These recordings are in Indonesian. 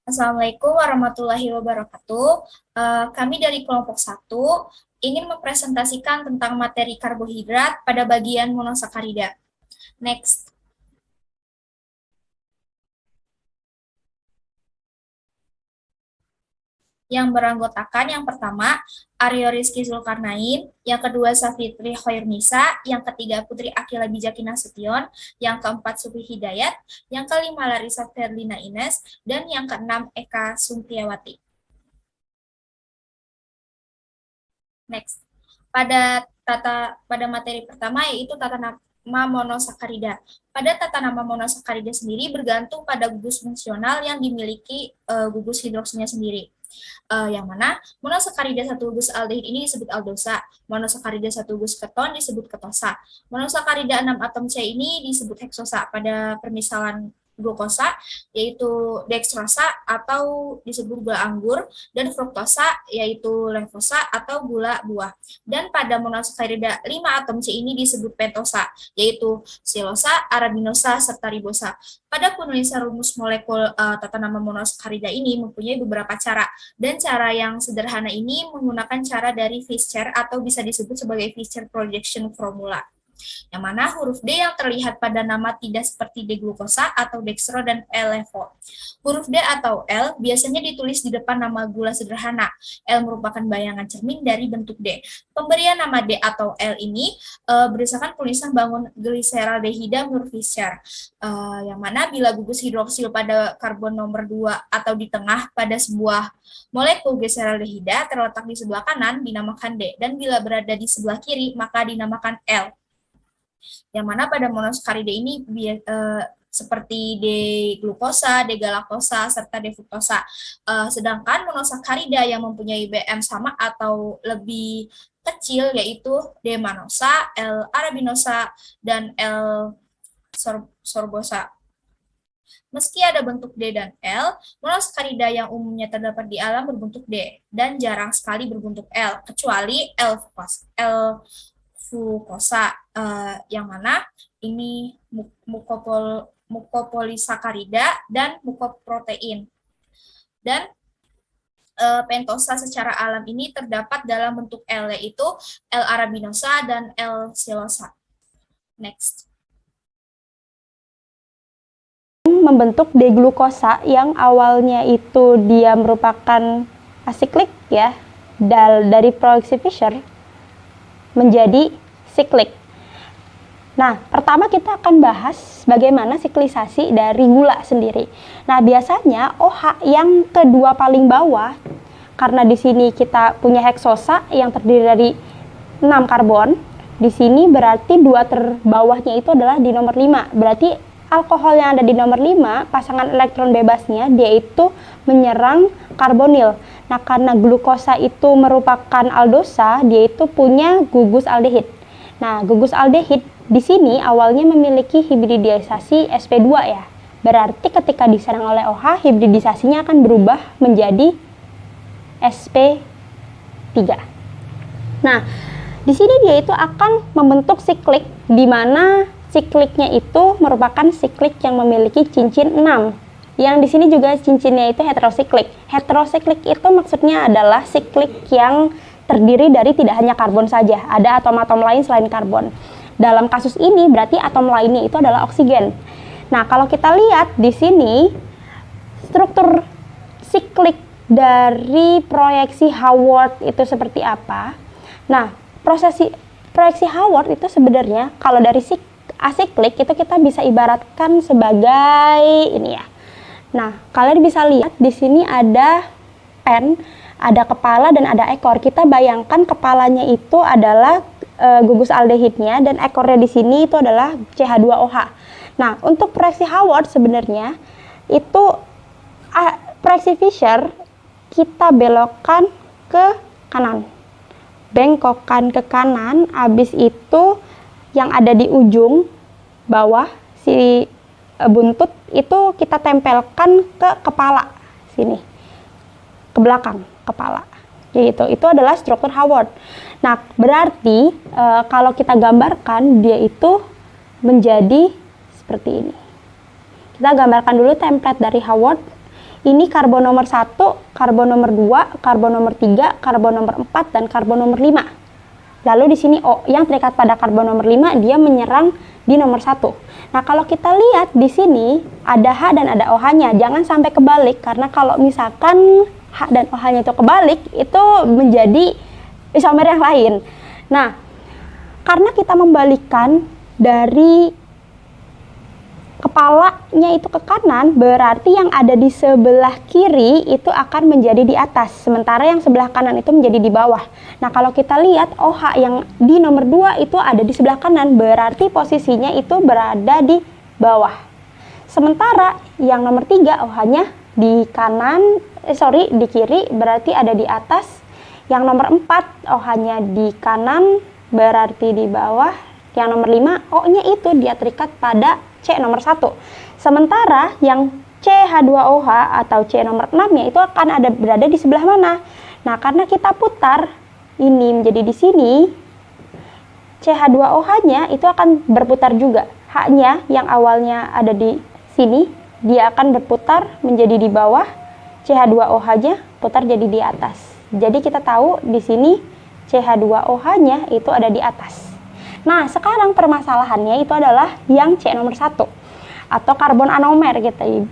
Assalamualaikum warahmatullahi wabarakatuh. Kami dari kelompok satu ingin mempresentasikan tentang materi karbohidrat pada bagian monosakarida. Next. Yang beranggotakan yang pertama Aryo Rizky Zulkarnain, yang kedua Safitri Khairnisa, yang ketiga Putri Akila Bijaki Nasution, yang keempat Sufi Hidayat, yang kelima Larissa Ferlina Ines, dan yang keenam Eka Suntiawati. Next. Pada materi pertama yaitu tata nama monosakarida. Pada tata nama monosakarida sendiri bergantung pada gugus fungsional yang dimiliki gugus hidroksinya sendiri. Yang mana monosakarida satu gugus aldehid ini disebut aldosa, monosakarida satu gugus keton disebut ketosa, monosakarida 6 atom C ini disebut heksosa pada permisalan glukosa yaitu dextrosa atau disebut gula anggur, dan fruktosa yaitu levkosa atau gula buah. Dan pada monosakarida 5 atom C ini disebut pentosa yaitu silosa, arabinosa serta ribosa. Pada penulisan rumus molekul tata nama monosakarida ini mempunyai beberapa cara, dan cara yang sederhana ini menggunakan cara dari Fischer atau bisa disebut sebagai Fischer projection formula, yang mana huruf D yang terlihat pada nama tidak seperti D-glukosa atau dextro dan L-levo. Huruf D atau L biasanya ditulis di depan nama gula sederhana. L merupakan bayangan cermin dari bentuk D. Pemberian nama D atau L ini berdasarkan tulisan bangun gliseraldehida menurut Fischer, yang mana bila gugus hidroksil pada karbon nomor 2 atau di tengah pada sebuah molekul gliseraldehida terletak di sebelah kanan dinamakan D, dan bila berada di sebelah kiri maka dinamakan L, yang mana pada monosakarida ini seperti D-glukosa, D-galaktosa, serta D-fruktosa. Sedangkan monosakarida yang mempunyai BM sama atau lebih kecil yaitu D-manosa, L-arabinosa, dan L-sorbosa. Meski ada bentuk D dan L, monosakarida yang umumnya terdapat di alam berbentuk D dan jarang sekali berbentuk L, kecuali L-fukosa, yang mana ini mukopolisakarida dan mukoprotein. Dan pentosa secara alam ini terdapat dalam bentuk L, yaitu L-arabinosa dan L-silosa. Next. Membentuk D-glukosa yang awalnya itu dia merupakan asiklik ya, dari proyeksi Fischer menjadi siklik. Nah, pertama kita akan bahas bagaimana siklisasi dari gula sendiri. Nah, biasanya OH yang kedua paling bawah, karena di sini kita punya heksosa yang terdiri dari 6 karbon, di sini berarti dua terbawahnya itu adalah di nomor 5. Berarti alkohol yang ada di nomor 5, pasangan elektron bebasnya, dia itu menyerang karbonil. Nah, karena glukosa itu merupakan aldosa, dia itu punya gugus aldehid. Nah, gugus aldehid di sini awalnya memiliki hibridisasi sp2 ya. Berarti ketika diserang oleh OH, hibridisasinya akan berubah menjadi sp3. Nah, di sini dia itu akan membentuk siklik, di mana sikliknya itu merupakan siklik yang memiliki cincin 6. Yang di sini juga cincinnya itu heterosiklik. Heterosiklik itu maksudnya adalah siklik yang terdiri dari tidak hanya karbon saja, ada atom-atom lain selain karbon. Dalam kasus ini berarti atom lainnya itu adalah oksigen. Nah, kalau kita lihat di sini struktur siklik dari proyeksi Haworth itu seperti apa? Nah, proyeksi Haworth itu sebenarnya kalau dari asiklik itu kita bisa ibaratkan sebagai ini ya. Nah, kalian bisa lihat di sini ada pen, ada kepala dan ada ekor. Kita bayangkan kepalanya itu adalah gugus aldehidnya dan ekornya di sini itu adalah CH2OH. Nah, untuk proyeksi Haworth sebenarnya itu proyeksi Fischer kita belokkan ke kanan. Bengkokkan ke kanan, habis itu yang ada di ujung bawah si buntut itu kita tempelkan ke kepala sini, ke belakang kepala. Gitu. Itu adalah struktur Haworth. Nah, berarti kalau kita gambarkan dia itu menjadi seperti ini. Kita gambarkan dulu template dari Haworth. Ini karbon nomor 1, karbon nomor 2, karbon nomor 3, karbon nomor 4, dan karbon nomor 5. Lalu di sini O yang terikat pada karbon nomor 5, dia menyerang di nomor 1. Nah, kalau kita lihat di sini ada H dan ada OH-nya. Jangan sampai kebalik, karena kalau misalkan H dan OH-nya itu kebalik, itu menjadi isomer yang lain. Nah, karena kita membalikkan dari kepalanya itu ke kanan, berarti yang ada di sebelah kiri itu akan menjadi di atas, sementara yang sebelah kanan itu menjadi di bawah. Nah, kalau kita lihat OH yang di nomor 2 itu ada di sebelah kanan, berarti posisinya itu berada di bawah. Sementara yang nomor 3 OH-nya di di kiri, berarti ada di atas. Yang nomor 4 OH-nya di kanan, berarti di bawah. Yang nomor 5 O-nya itu dia terikat pada C nomor 1. Sementara yang CH2OH atau C nomor 6-nya itu akan berada di sebelah mana? Nah, karena kita putar ini menjadi di sini, CH2OH-nya itu akan berputar juga. H-nya yang awalnya ada di sini, dia akan berputar menjadi di bawah. CH2OH-nya putar jadi di atas. Jadi kita tahu di sini CH2OH-nya itu ada di atas. Nah, sekarang permasalahannya itu adalah yang C nomor 1 atau karbon anomer gitu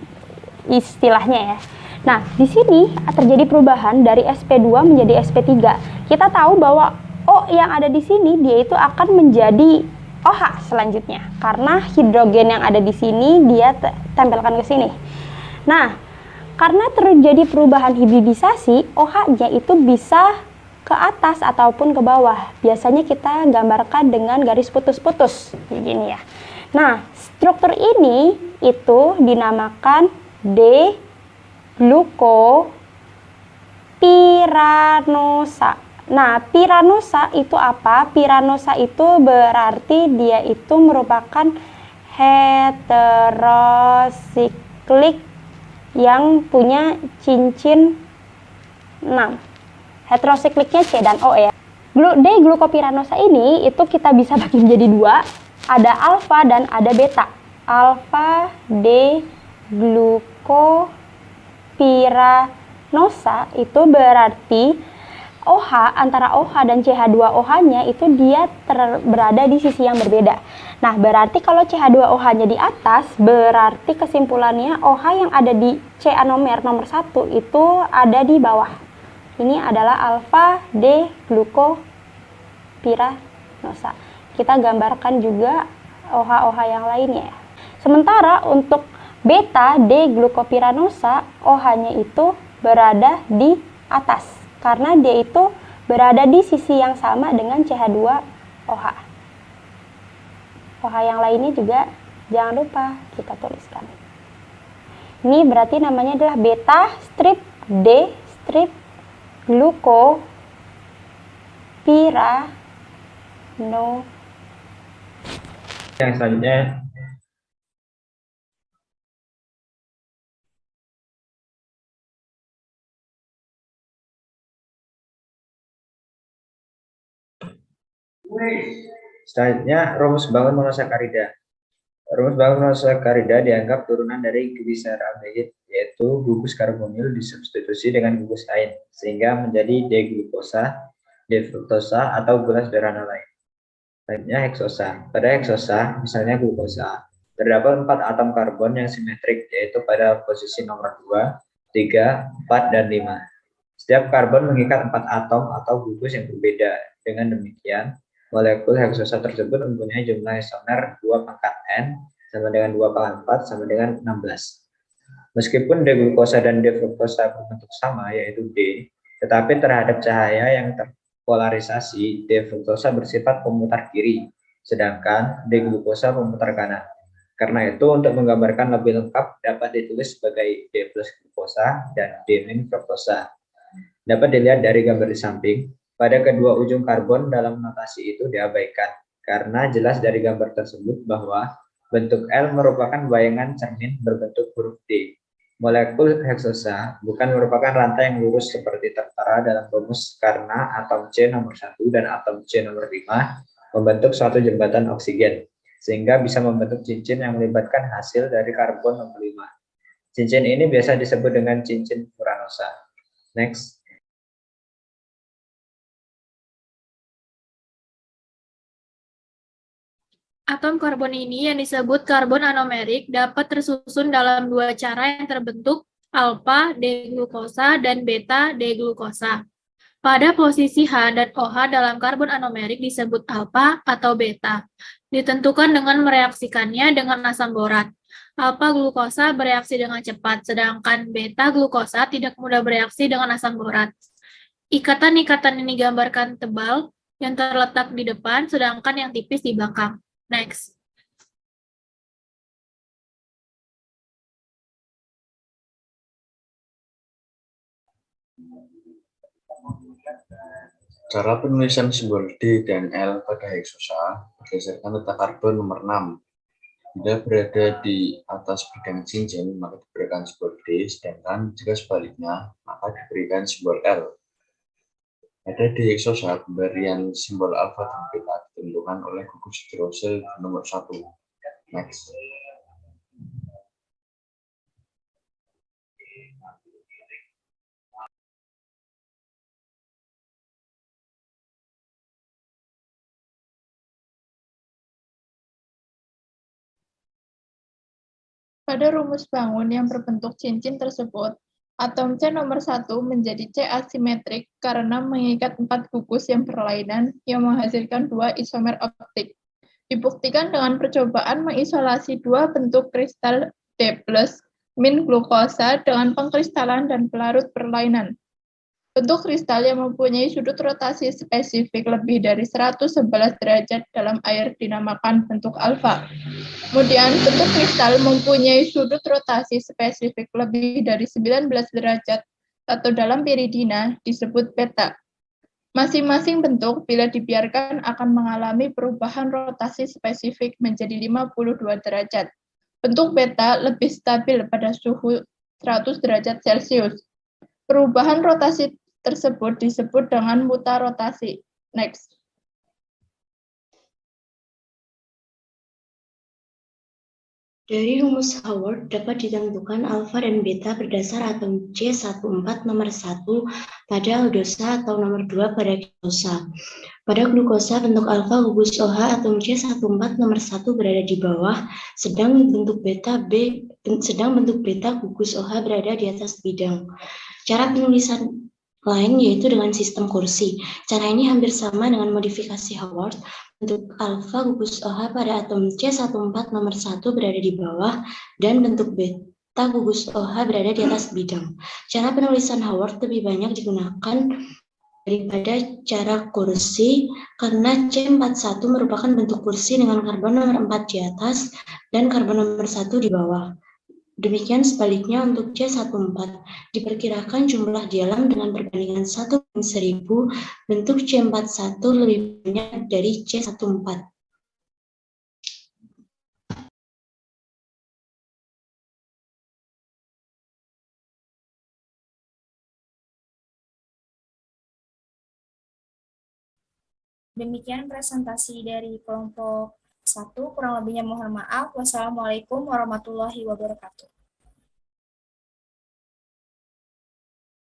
istilahnya ya. Nah, di sini terjadi perubahan dari sp2 menjadi sp3. Kita tahu bahwa O yang ada di sini dia itu akan menjadi OH selanjutnya karena hidrogen yang ada di sini dia tempelkan ke sini. Nah, karena terjadi perubahan hibridisasi, OH-nya itu bisa ke atas ataupun ke bawah. Biasanya kita gambarkan dengan garis putus-putus begini ya. Nah, struktur ini itu dinamakan D-glukopiranosa. Nah, piranosa itu apa? Piranosa itu berarti dia itu merupakan heterosiklik yang punya cincin 6. Heterosikliknya C dan O ya. D-glukopiranosa ini itu kita bisa bagi menjadi 2, ada alfa dan ada beta. Alfa D-glukopiranosa itu berarti OH antara OH dan CH2OH-nya itu dia berada di sisi yang berbeda. Nah, berarti kalau CH2OH-nya di atas, berarti kesimpulannya OH yang ada di C anomer nomor 1 itu ada di bawah. Ini adalah alfa D-glukopiranosa. Kita gambarkan juga OH-OH yang lainnya. Sementara untuk beta D-glukopiranosa, OH-nya itu berada di atas karena dia itu berada di sisi yang sama dengan CH2OH. OH yang lainnya juga jangan lupa kita tuliskan. Ini berarti namanya adalah beta strip D strip glukopiranosa. Yang selanjutnya rumus bangun monosakarida. Rumus bangun monosakarida dianggap turunan dari gliseraldehyid, yaitu gugus karbonil disubstitusi dengan gugus lain sehingga menjadi D-glukosa, D-fruktosa atau gula sederhana lain. Selanjutnya heksosa. Pada heksosa, misalnya glukosa, terdapat 4 atom karbon yang simetrik, yaitu pada posisi nomor 2, 3, 4, dan 5. Setiap karbon mengikat 4 atom atau gugus yang berbeda. Dengan demikian, molekul heksosa tersebut mempunyai jumlah isomer 2 pangkat N sama dengan 2 pangkat 4 sama dengan 16. Meskipun D-glukosa dan D-fruktosa berbentuk sama, yaitu D, tetapi terhadap cahaya yang terpolarisasi, D-fruktosa bersifat pemutar kiri, sedangkan D-glukosa pemutar kanan. Karena itu, untuk menggambarkan lebih lengkap, dapat ditulis sebagai D plus glukosa dan D min fruktosa. Dapat dilihat dari gambar di samping, pada kedua ujung karbon dalam notasi itu diabaikan, karena jelas dari gambar tersebut bahwa bentuk L merupakan bayangan cermin berbentuk huruf D. Molekul heksosa bukan merupakan rantai yang lurus seperti tertera dalam rumus karena atom C nomor 1 dan atom C nomor 5 membentuk suatu jembatan oksigen, sehingga bisa membentuk cincin yang melibatkan hasil dari karbon nomor 5. Cincin ini biasa disebut dengan cincin furanosa. Next. Atom karbon ini yang disebut karbon anomerik dapat tersusun dalam dua cara yang terbentuk alfa D-glukosa dan beta D-glukosa. Pada posisi H dan OH dalam karbon anomerik disebut alfa atau beta, ditentukan dengan mereaksikannya dengan asam borat. Alfa glukosa bereaksi dengan cepat, sedangkan beta glukosa tidak mudah bereaksi dengan asam borat. Ikatan-ikatan ini gambarkan tebal yang terletak di depan, sedangkan yang tipis di belakang. Next. Cara penulisan simbol D dan L pada heksosa berdasarkan letak karbon nomor 6. Bila berada di atas bidang cincin, maka diberikan simbol D, sedangkan jika sebaliknya, maka diberikan simbol L. Pada di heksosa, pemberian simbol alfa dan beta ditentukan oleh gugus hidroksil nomor 1. Next. Pada rumus bangun yang berbentuk cincin tersebut, atom C nomor 1 menjadi C asimetrik karena mengikat 4 gugus yang berlainan yang menghasilkan 2 isomer optik. Dibuktikan dengan percobaan mengisolasi 2 bentuk kristal D+, min glukosa dengan pengkristalan dan pelarut berlainan. Bentuk kristal yang mempunyai sudut rotasi spesifik lebih dari 111 derajat dalam air dinamakan bentuk alfa. Kemudian, bentuk kristal mempunyai sudut rotasi spesifik lebih dari 19 derajat atau dalam piridina disebut beta. Masing-masing bentuk bila dibiarkan akan mengalami perubahan rotasi spesifik menjadi 52 derajat. Bentuk beta lebih stabil pada suhu 100 derajat Celcius. Perubahan rotasi tersebut disebut dengan mutarotasi. Next. Dari rumus Howard dapat ditentukan alfa dan beta berdasar atom C14 nomor 1 pada aldosa atau nomor 2 pada glukosa. Pada glukosa, bentuk alfa gugus OH atom C14 nomor 1 berada di bawah, sedang bentuk beta gugus OH berada di atas bidang. Cara penulisan lain yaitu dengan sistem kursi. Cara ini hampir sama dengan modifikasi Howard. Bentuk alfa gugus OH pada atom C14 nomor 1 berada di bawah dan bentuk beta gugus OH berada di atas bidang. Cara penulisan Howard lebih banyak digunakan daripada cara kursi karena C41 merupakan bentuk kursi dengan karbon nomor 4 di atas dan karbon nomor 1 di bawah. Demikian sebaliknya untuk C14, diperkirakan jumlah dialam dengan perbandingan 1/1000, bentuk C41 lebih banyak dari C14. Demikian presentasi dari kelompok 1, kurang lebihnya mohon maaf. Wassalamualaikum warahmatullahi wabarakatuh.